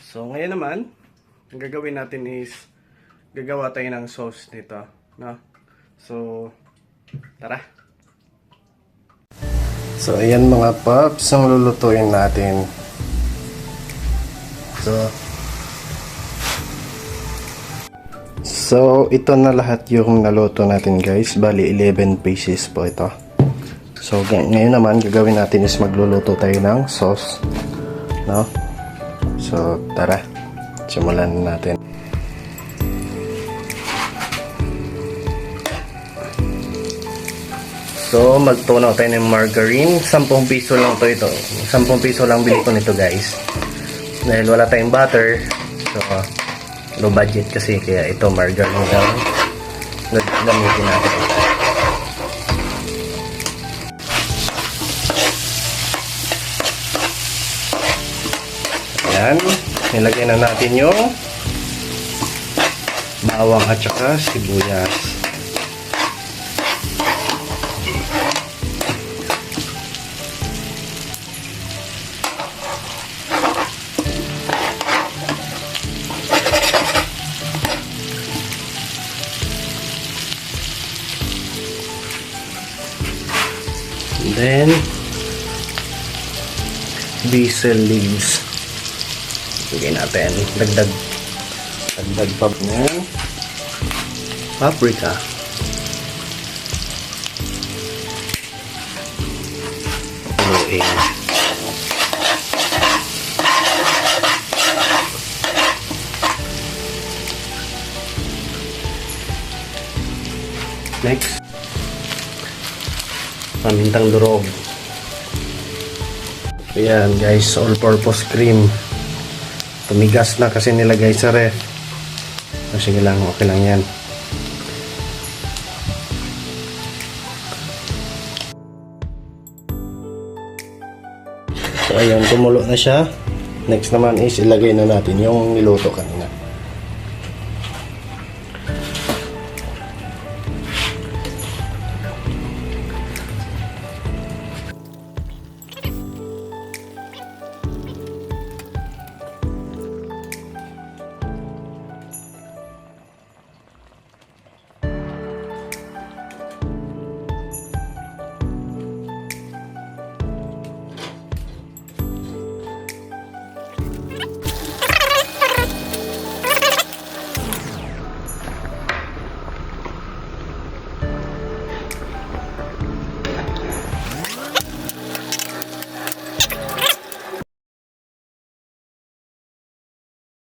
So, ngayon naman, ang gagawin natin is gagawa tayo ng sauce nito, no? So, tara! So, ayan mga paps, ang lulutuin natin. So, ito na lahat yung naluto natin guys. Bali, 11 pieces po ito. So, ngayon naman, gagawin natin is magluluto tayo ng sauce, no? So, tara, simulan natin. So, magtunaw tayo ng margarine. 10 piso lang to ito. 10 piso lang bili ko nito guys. Dahil wala tayong butter. So, low budget kasi. Kaya ito, margarine lang. Gamitin natin. Ayan. Nilagyan na natin yung bawang at saka sibuyas. And then basil leaves. Lagyan natin. Dagdag pa ng paprika. Haluin. Next, pamintang durog. Ayan guys, all-purpose cream. Tumigas na kasi nilagay sa ref. Sige lang, okay lang yan. So ayan, kumulo na siya. Next naman is ilagay na natin yung niluto kanina.